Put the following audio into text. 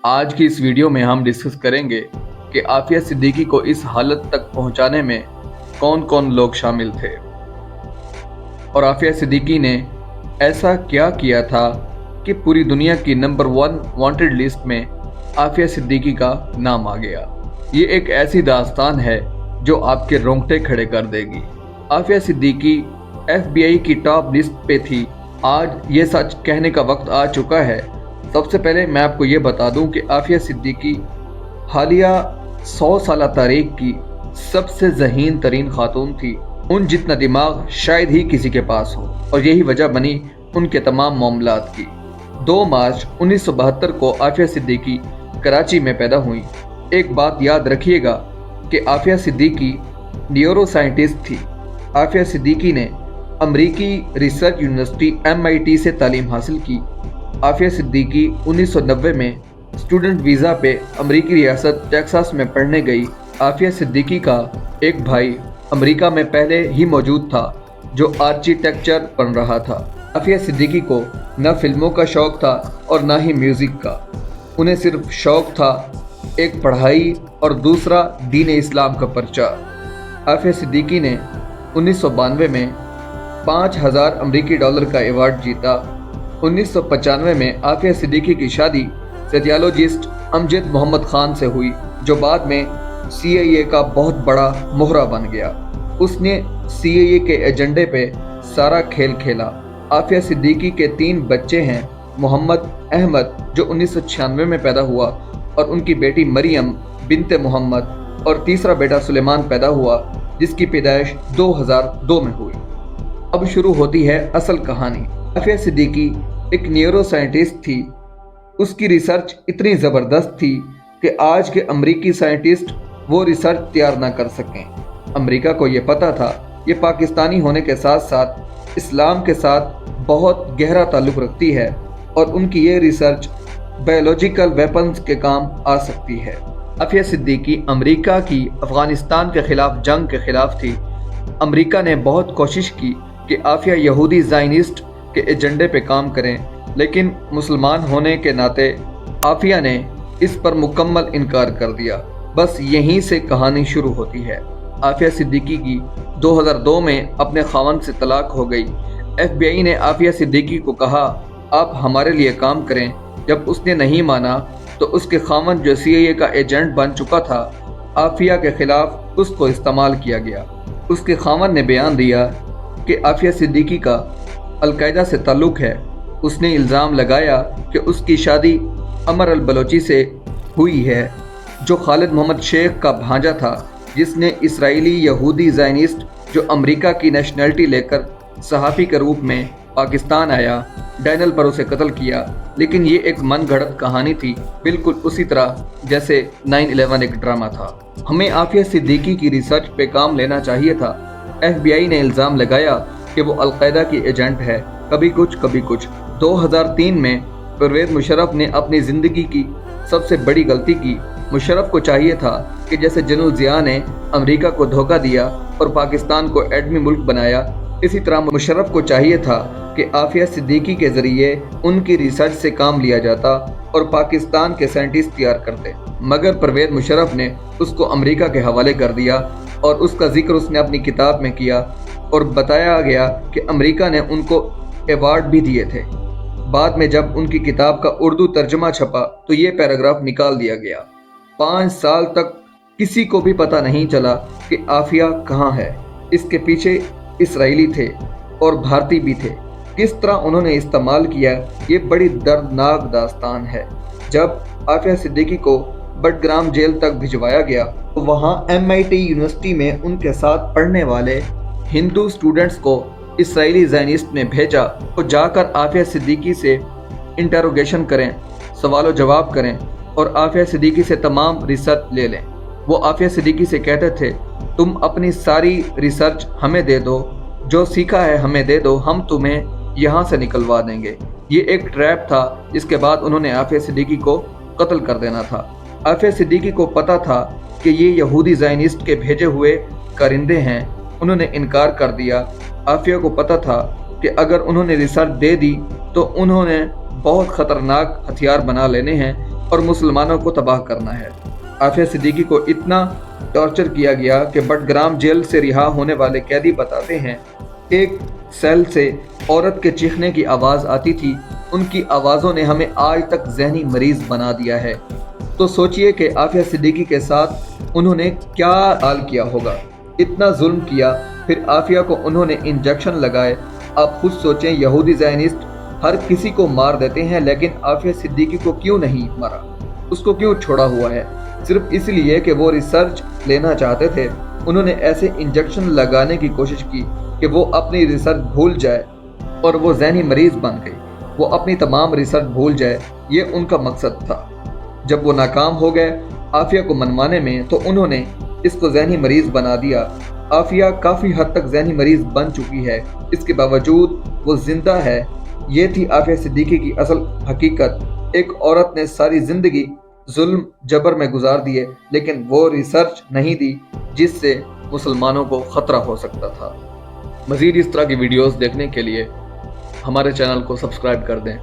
आज की इस वीडियो में हम डिस्कस करेंगे कि आफिया सिद्दीकी को इस हालत तक पहुंचाने में कौन कौन लोग शामिल थे और आफिया सिद्दीकी ने ऐसा क्या किया था कि पूरी दुनिया की नंबर 1 वांटेड लिस्ट में आफिया सिद्दीकी का नाम आ गया। ये एक ऐसी दास्तान है जो आपके रोंगटे खड़े कर देगी। आफिया सिद्दीकी FBI की टॉप लिस्ट पे थी। आज ये सच कहने का वक्त आ चुका है। सबसे पहले मैं आपको ये बता दूं कि आफिया सिद्दीकी हालिया 100 साल तारीख की सबसे ज़हीन तरीन खातून थी। उन जितना दिमाग शायद ही किसी के पास हो और यही वजह बनी उनके तमाम मामलात की। 2 मार्च 1972 को आफिया सिद्दीकी कराची में पैदा हुई। एक बात याद रखिएगा कि आफिया सिद्दीकी न्यूरो साइंटिस्ट थी। आफिया सिद्दीकी ने अमरीकी रिसर्च यूनिवर्सिटी MIT से तालीम हासिल की। आफिया सिद्दीकी 1990 में स्टूडेंट वीज़ा पे अमरीकी रियासत टेक्सास में पढ़ने गई। आफिया सिद्दीकी का एक भाई अमरीका में पहले ही मौजूद था जो आर्किटेक्चर पढ़ रहा था। आफिया सिद्दीकी को न फिल्मों का शौक़ था और न ही म्यूज़िक का। उन्हें सिर्फ शौक़ था एक पढ़ाई और दूसरा दीन इस्लाम का प्रचार। आफिया सिद्दीकी ने 1992 में $5000 अमरीकी का अवार्ड जीता। 1995 में आफिया सिद्दीकी की शादी रेडियोलॉजिस्ट अमजद मोहम्मद खान से हुई जो बाद में CIA का बहुत बड़ा मोहरा बन गया। उसने CIA के एजेंडे पे सारा खेल खेला। आफिया सिद्दीकी के 3 बच्चे हैं। मोहम्मद अहमद जो 1996 में पैदा हुआ और उनकी बेटी मरियम बिनते मोहम्मद और तीसरा बेटा सुलेमान पैदा हुआ जिसकी पैदाइश 2002 में हुई। अब शुरू होती है असल कहानी। आफिया सिद्दीकी एक न्यूरो साइंटिस्ट थी। उसकी रिसर्च इतनी ज़बरदस्त थी कि आज के अमरीकी साइंटिस्ट वो रिसर्च तैयार ना कर सकें। अमरीका को ये पता था ये पाकिस्तानी होने के साथ साथ इस्लाम के साथ बहुत गहरा ताल्लुक़ रखती है और उनकी ये रिसर्च बायोलॉजिकल वेपन्स के काम आ सकती है। आफिया सिद्दीकी अमरीका की अफ़गानिस्तान के ख़िलाफ़ जंग के ख़िलाफ़ थी। अमरीका ने बहुत कोशिश की कि आफिया यहूदी ज़ायनिस्ट के एजेंडे पे काम करें, लेकिन मुसलमान होने के नाते आफिया ने इस पर मुकम्मल इनकार कर दिया। बस यहीं से कहानी शुरू होती है। आफिया सिद्दीकी की 2002 में अपने खावंद से तलाक हो गई। FBI ने आफिया सिद्दीकी को कहा आप हमारे लिए काम करें। जब उसने नहीं माना तो उसके खावंद जो CIA का एजेंट बन चुका था, आफिया के खिलाफ उसको इस्तेमाल किया गया। उसके खावंद ने बयान दिया कि आफिया सिद्दीकी का अलकायदा से ताल्लुक़ है। उसने इल्ज़ाम लगाया कि उसकी शादी अमर अल बलोची से हुई है जो खालिद मोहम्मद शेख का भांजा था जिसने इसराइली यहूदी ज़ायनिस्ट जो अमेरिका की नेशनलिटी लेकर सहाफ़ी के रूप में पाकिस्तान आया डैनियल पर उसे कत्ल किया। लेकिन ये एक मन गढ़ंत कहानी थी, बिल्कुल उसी तरह जैसे 9/11 एक ड्रामा था। हमें आफिया सिद्दीकी की रिसर्च पे काम लेना चाहिए था। FBI ने इल्ज़ाम लगाया कि वो अलकायदा की एजेंट है। कभी कुछ कभी कुछ। 2003 में परवेज़ मुशर्रफ ने अपनी ज़िंदगी की सबसे बड़ी गलती की। मुशर्रफ को चाहिए था कि जैसे जनरल ज़िया ने अमेरिका को धोखा दिया और पाकिस्तान को एटमी मुल्क बनाया, इसी तरह मुशर्रफ को चाहिए था कि आफिया सिद्दीकी के ज़रिए उनकी रिसर्च से काम लिया जाता और पाकिस्तान के साइंटिस्ट तैयार करते। मगर परवेज़ मुशर्रफ ने उसको अमेरिका के हवाले कर दिया और उसका जिक्र उसने अपनी किताब में किया और बताया गया कि अमेरिका ने उनको अवार्ड भी दिए थे। बाद में जब उनकी किताब का उर्दू तर्जमा छपा तो ये पैराग्राफ निकाल दिया गया। 5 साल तक किसी को भी पता नहीं चला कि आफिया कहाँ है। इसके पीछे इसराइली थे और भारतीय भी थे। किस तरह उन्होंने इस्तेमाल किया, ये बड़ी दर्दनाक दास्तान है। जब आफिया सिद्दीकी को बडग्राम जेल तक भिजवाया गया तो वहाँ MIT यूनिवर्सिटी में उनके साथ पढ़ने वाले हिंदू स्टूडेंट्स को इसराइली ज़ायनिस्ट ने भेजा तो जाकर आफिया सिद्दीकी से इंटरोगेशन करें, सवाल जवाब करें और आफिया सिद्दीकी से तमाम रिसर्च ले लें। वो आफिया सिद्दीकी से कहते थे तुम अपनी सारी रिसर्च हमें दे दो, जो सीखा है हमें दे दो, हम तुम्हें यहाँ से निकलवा देंगे। ये एक ट्रैप था जिसके बाद उन्होंने आफिया सिद्दीकी को कत्ल कर देना था। आफिया सिद्दीकी को पता था कि ये यहूदी ज़ायनिस्ट के भेजे हुए कारिंदे हैं। उन्होंने इनकार कर दिया। आफिया को पता था कि अगर उन्होंने रिसर्च दे दी तो उन्होंने बहुत ख़तरनाक हथियार बना लेने हैं اور مسلمانوں کو تباہ کرنا ہے۔ عافیہ صدیقی کو اتنا ٹارچر کیا گیا کہ بٹگرام جیل سے رہا ہونے والے قیدی بتاتے ہیں ایک سیل سے عورت کے چیخنے کی آواز آتی تھی۔ ان کی آوازوں نے ہمیں آج تک ذہنی مریض بنا دیا ہے۔ تو سوچئے کہ عافیہ صدیقی کے ساتھ انہوں نے کیا حال کیا ہوگا۔ اتنا ظلم کیا، پھر عافیہ کو انہوں نے انجیکشن لگائے۔ آپ خود سوچیں، یہودی زائنسٹ ہر کسی کو مار دیتے ہیں، لیکن عافیہ صدیقی کو کیوں نہیں مارا؟ اس کو کیوں چھوڑا ہوا ہے؟ صرف اس لیے کہ وہ ریسرچ لینا چاہتے تھے۔ انہوں نے ایسے انجیکشن لگانے کی کوشش کی کہ وہ اپنی ریسرچ بھول جائے اور وہ ذہنی مریض بن گئی۔ وہ اپنی تمام ریسرچ بھول جائے، یہ ان کا مقصد تھا۔ جب وہ ناکام ہو گئے عافیہ کو منوانے میں، تو انہوں نے اس کو ذہنی مریض بنا دیا۔ عافیہ کافی حد تک ذہنی مریض بن چکی ہے، اس کے باوجود وہ زندہ ہے۔ یہ تھی عافیہ صدیقی کی اصل حقیقت۔ ایک عورت نے ساری زندگی ظلم جبر میں گزار دیے، لیکن وہ ریسرچ نہیں دی جس سے مسلمانوں کو خطرہ ہو سکتا تھا۔ مزید اس طرح کی ویڈیوز دیکھنے کے لیے ہمارے چینل کو سبسکرائب کر دیں۔